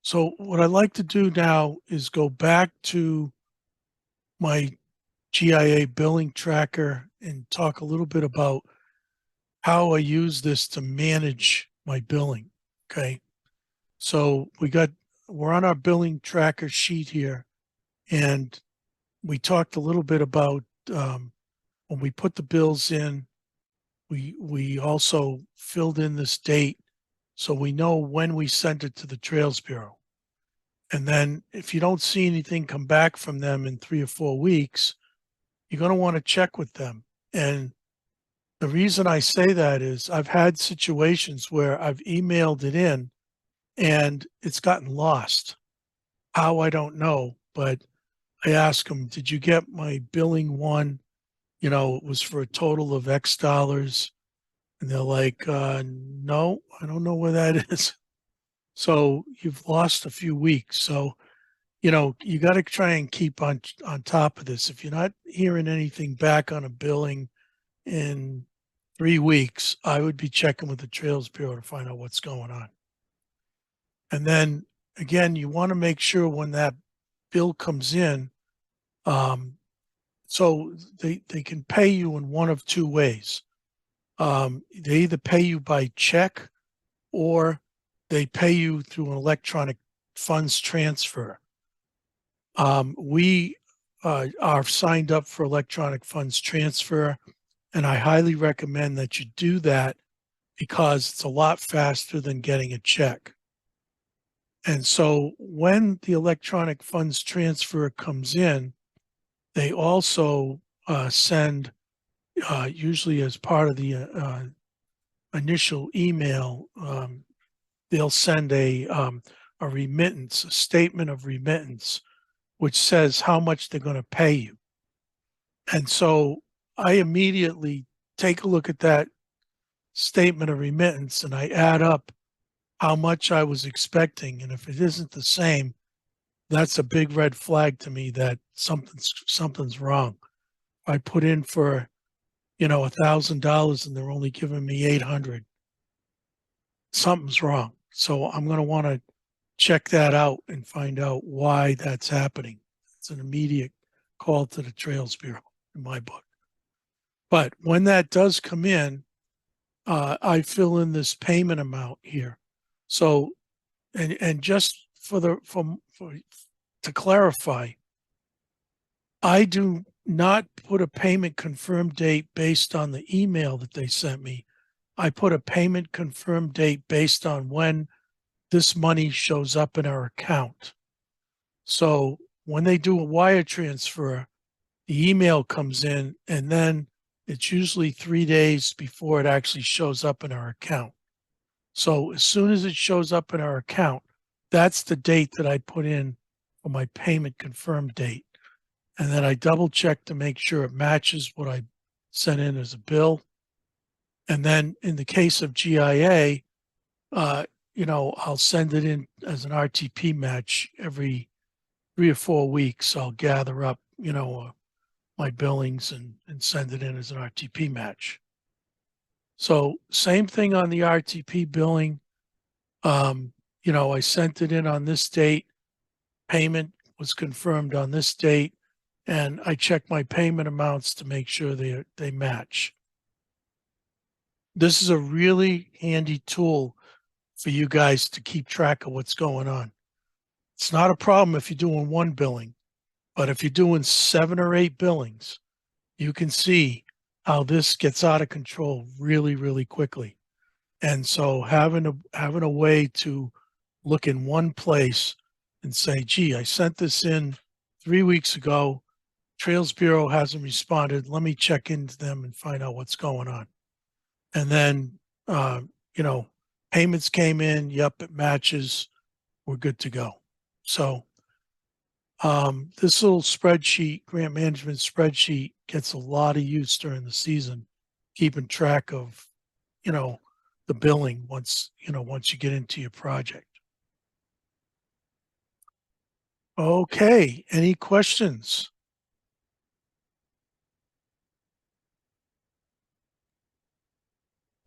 So what I'd like to do now is go back to my GIA billing tracker and talk a little bit about how I use this to manage my billing. Okay. So we're on our billing tracker sheet here, and we talked a little bit about when we put the bills in, we also filled in this date so we know when we sent it to the Trails Bureau. And then if you don't see anything come back from them in 3 or 4 weeks, you're going to want to check with them. And the reason I say that is I've had situations where I've emailed it in and it's gotten lost. How, I don't know, but I ask them, did you get my billing one? It was for a total of X dollars. And they're like, no, I don't know where that is. So you've lost a few weeks. So you got to try and keep on top of this. If you're not hearing anything back on a billing in 3 weeks, I would be checking with the Trails Bureau to find out what's going on. And then again, you want to make sure when that bill comes in, so they can pay you in one of two ways. They either pay you by check or they pay you through an electronic funds transfer. We are signed up for electronic funds transfer, and I highly recommend that you do that because it's a lot faster than getting a check. And so when the electronic funds transfer comes in, they also send, usually as part of the initial email, they'll send a remittance, a statement of remittance, which says how much they're going to pay you. And so I immediately take a look at that statement of remittance and I add up how much I was expecting. And if it isn't the same, that's a big red flag to me that something's wrong. I put in for, $1,000 and they're only giving me 800. Something's wrong. So I'm going to want to check that out and find out why that's happening. It's an immediate call to the Trails Bureau in my book. But when that does come in, I fill in this payment amount here. So, and just to clarify, I do not put a payment confirm date based on the email that they sent me. I put a payment confirm date based on when this money shows up in our account. So when they do a wire transfer, the email comes in and then it's usually 3 days before it actually shows up in our account. So as soon as it shows up in our account, that's the date that I put in for my payment confirm date. And then I double check to make sure it matches what I sent in as a bill. And then in the case of GIA, I'll send it in as an RTP match every 3 or 4 weeks. I'll gather up, my billings and send it in as an RTP match. So same thing on the RTP billing. I sent it in on this date. Payment was confirmed on this date, and I check my payment amounts to make sure they match. This is a really handy tool for you guys to keep track of what's going on. It's not a problem if you're doing one billing, but if you're doing 7 or 8 billings, you can see how this gets out of control really, really quickly. And so having a way to look in one place and say, gee, I sent this in 3 weeks ago. Trails Bureau hasn't responded. Let me check into them and find out what's going on. And then, payments came in. Yep, it matches. We're good to go. So this little spreadsheet, Grant Management Spreadsheet, gets a lot of use during the season, keeping track of, the billing once you get into your project. Okay, any questions?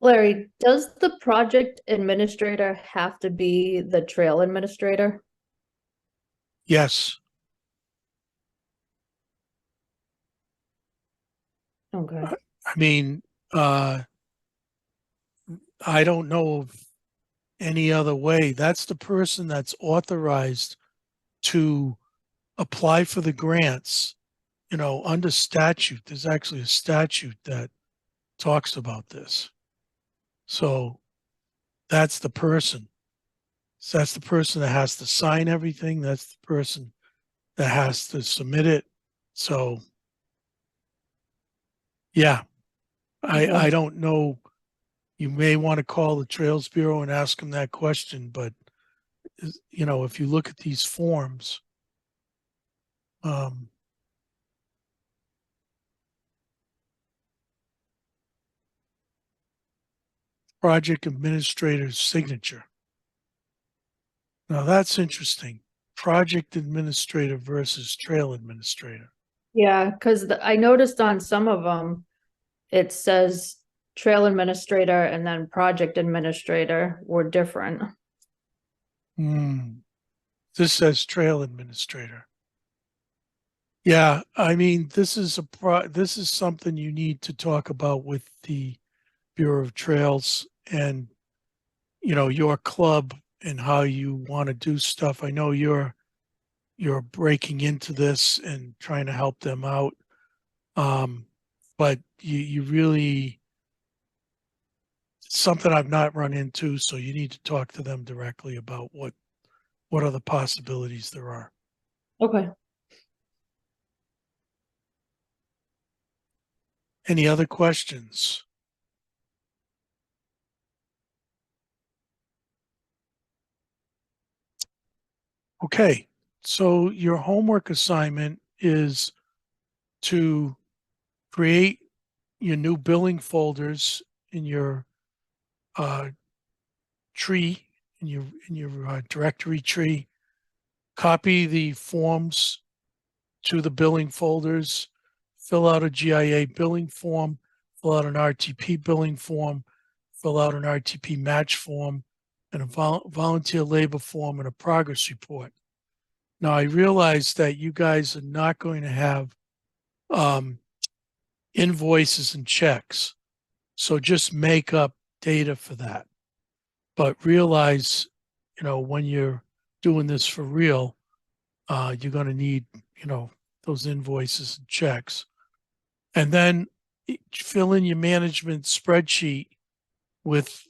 Larry, does the project administrator have to be the trail administrator? Yes. Okay. I mean, I don't know of any other way. That's the person that's authorized to apply for the grants. You know, under statute, there's actually a statute that talks about this. So that's the person. So that's the person that has to sign everything. That's the person that has to submit it. So yeah, I Okay. don't know. You may want to call the Trails Bureau and ask them that question, but you know, if you look at these forms, um, project administrator's signature. Now that's interesting. Project administrator versus trail administrator. Yeah, because I noticed on some of them, it says trail administrator and then project administrator were different. Hmm. This says trail administrator. Yeah, I mean, this is something you need to talk about with the Bureau of Trails and you know your club and how you want to do stuff. I know you're breaking into this and trying to help them out, but you really something I've not run into, so you need to talk to them directly about what are the possibilities there are. Okay. Any other questions? Okay, so your homework assignment is to create your new billing folders in your uh, tree, in your directory tree. Copy the forms to the billing folders. Fill out a GIA billing form. Fill out an RTP billing form. Fill out an RTP match form, and a volunteer labor form, and a progress report. Now, I realize that you guys are not going to have um, invoices and checks. So just make up data for that. But realize, you know, when you're doing this for real, you're going to need, you know, those invoices and checks. And then fill in your management spreadsheet with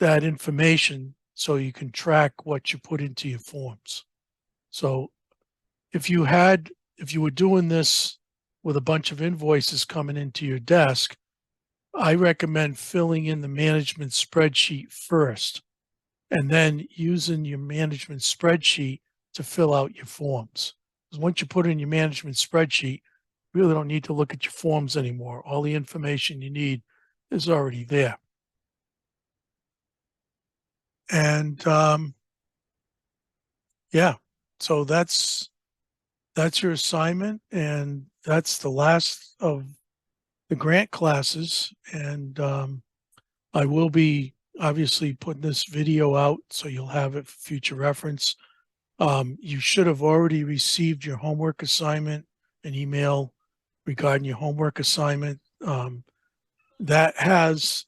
that information so you can track what you put into your forms. So if you were doing this with a bunch of invoices coming into your desk, I recommend filling in the management spreadsheet first and then using your management spreadsheet to fill out your forms. Because once you put in your management spreadsheet, you really don't need to look at your forms anymore. All the information you need is already there. And yeah, so that's your assignment, and that's the last of the grant classes. And I will be obviously putting this video out so you'll have it for future reference. You should have already received your homework assignment, an email regarding your homework assignment. That has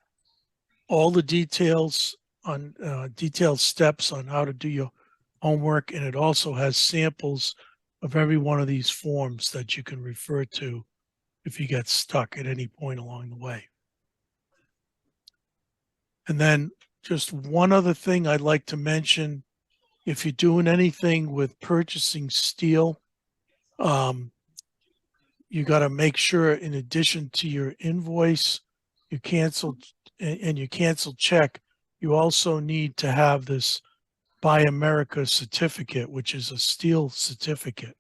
all the details on detailed steps on how to do your homework, and it also has samples of every one of these forms that you can refer to if you get stuck at any point along the way. And then just one other thing I'd like to mention, if you're doing anything with purchasing steel, um, you got to make sure in addition to your invoice, you canceled and your canceled check, you also need to have this Buy America certificate, which is a steel certificate.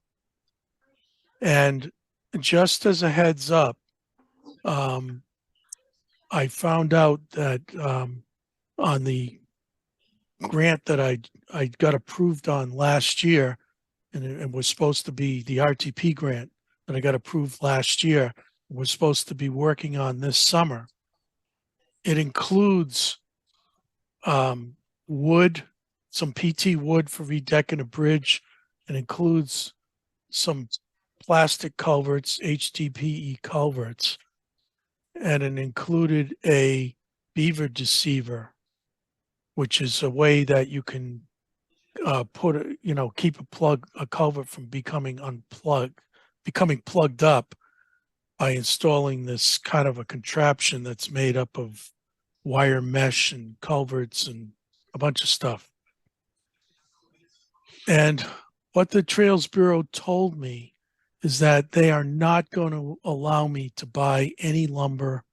And just as a heads up, um, I found out that on the grant that I got approved on last year, and it was supposed to be the RTP grant that I got approved last year, was supposed to be working on this summer. It includes wood, some PT wood for redecking a bridge, and includes some plastic culverts, HDPE culverts, and it included a beaver deceiver, which is a way that you can keep a culvert from becoming plugged up by installing this kind of a contraption that's made up of wire mesh and culverts and a bunch of stuff. And what the Trails Bureau told me is that they are not going to allow me to buy any lumber.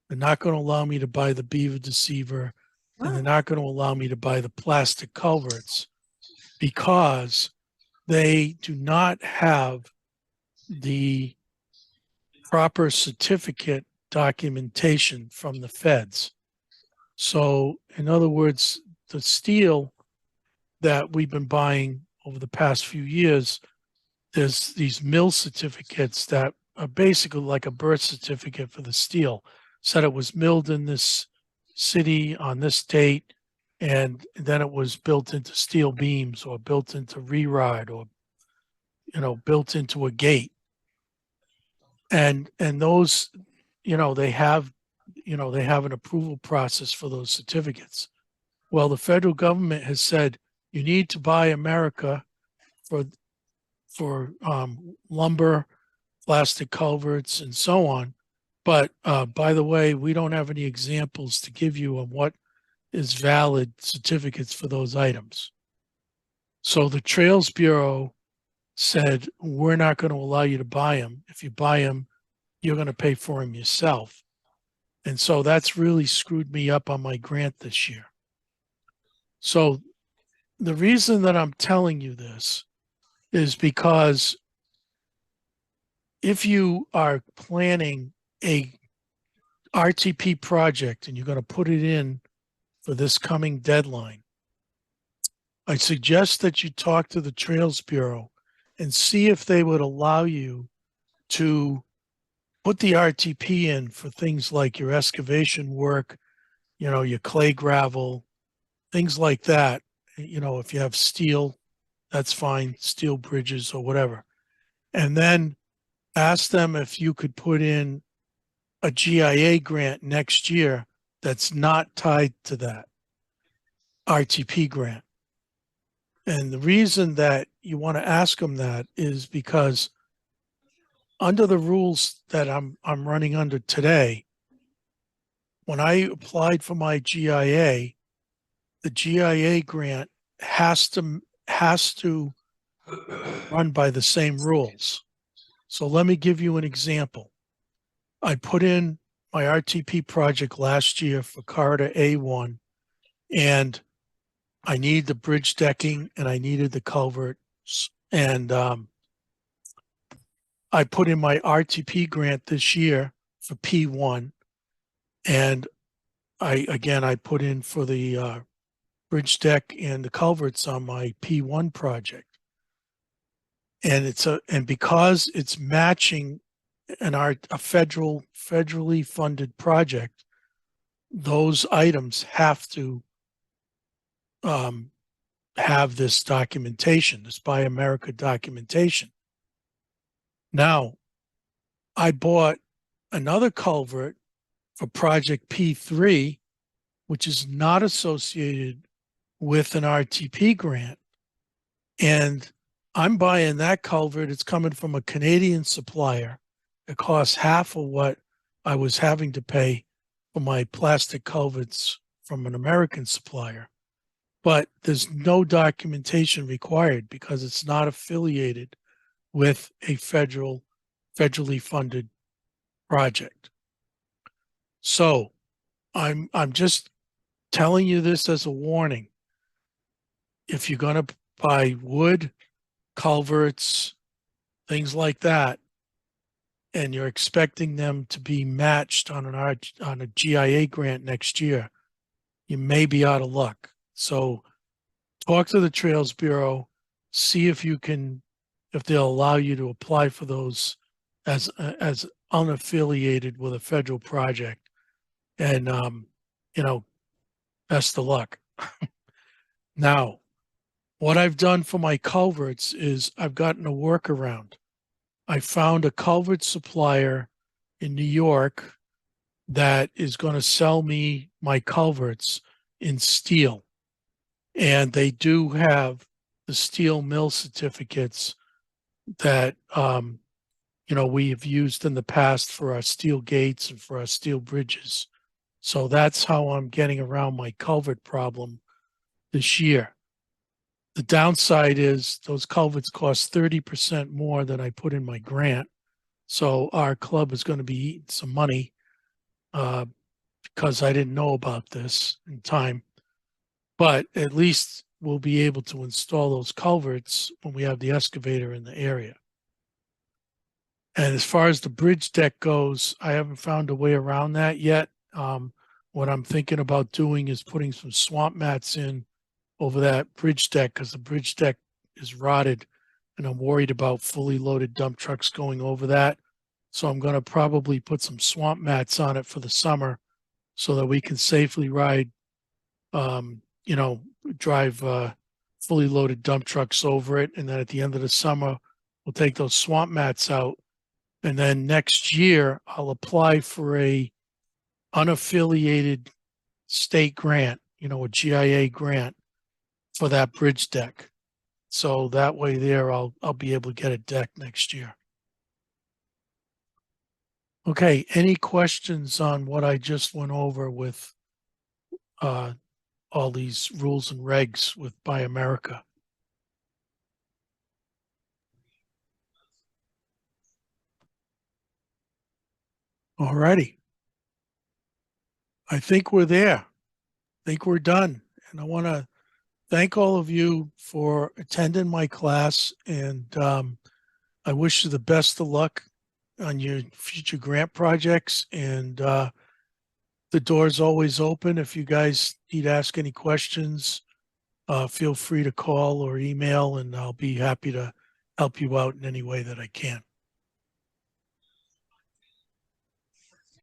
They're not going to allow me to buy the beaver deceiver, and they're not going to allow me to buy the plastic culverts because they do not have the proper certificate documentation from the feds. So, in other words, the steel that we've been buying over the past few years, there's these mill certificates that are basically like a birth certificate for the steel. Said it was milled in this city on this date, and then it was built into steel beams or built into re-ride or built into a gate. And those, they have an approval process for those certificates. Well, the federal government has said you need to buy America for lumber, plastic culverts, and so on. But by the way, we don't have any examples to give you of what is valid certificates for those items. So the Trails Bureau said, we're not going to allow you to buy them. If you buy them, you're going to pay for them yourself. And so that's really screwed me up on my grant this year. So the reason that I'm telling you this is because if you are planning a RTP project and you're going to put it in for this coming deadline, I suggest that you talk to the Trails Bureau and see if they would allow you to put the RTP in for things like your excavation work, your clay gravel, things like that. If you have steel, that's fine, steel bridges or whatever. And then ask them if you could put in a GIA grant next year that's not tied to that RTP grant. And the reason that you want to ask them that is because under the rules that I'm running under today, when I applied for my GIA, the GIA grant has to run by the same rules. So let me give you an example. I put in my RTP project last year for corridor A1, and I need the bridge decking and I needed the culverts. And I put in my RTP grant this year for P1, and I put in for the bridge deck and the culverts on my P1 project. And because it's matching a federally funded project, those items have to have this documentation, this Buy America documentation. Now, I bought another culvert for project P3, which is not associated with an RTP grant. And I'm buying that culvert. It's coming from a Canadian supplier. It costs half of what I was having to pay for my plastic culverts from an American supplier. But there's no documentation required because it's not affiliated with a federally funded project. So I'm just telling you this as a warning. If you're going to buy wood, culverts, things like that, and you're expecting them to be matched on a GIA grant next year, you may be out of luck. So talk to the Trails Bureau, see if they'll allow you to apply for those as unaffiliated with a federal project. And best of luck. Now, What I've done for my culverts is I've gotten a workaround. I found a culvert supplier in New York that is going to sell me my culverts in steel. And they do have the steel mill certificates that, we have used in the past for our steel gates and for our steel bridges. So that's how I'm getting around my culvert problem this year. The downside is those culverts cost 30% more than I put in my grant. So our club is going to be eating some money because I didn't know about this in time. But at least we'll be able to install those culverts when we have the excavator in the area. And as far as the bridge deck goes, I haven't found a way around that yet. What I'm thinking about doing is putting some swamp mats in over that bridge deck because the bridge deck is rotted and I'm worried about fully loaded dump trucks going over that. So I'm going to probably put some swamp mats on it for the summer so that we can safely ride, drive fully loaded dump trucks over it. And then at the end of the summer, we'll take those swamp mats out. And then next year, I'll apply for a unaffiliated state grant, a GIA grant for that bridge deck. So that way there, I'll be able to get a deck next year. Okay, any questions on what I just went over with all these rules and regs with Buy America? All righty. I think we're there. I think we're done. And I want to thank all of you for attending my class. And I wish you the best of luck on your future grant projects. And the door's always open. If you guys need to ask any questions, feel free to call or email, and I'll be happy to help you out in any way that I can.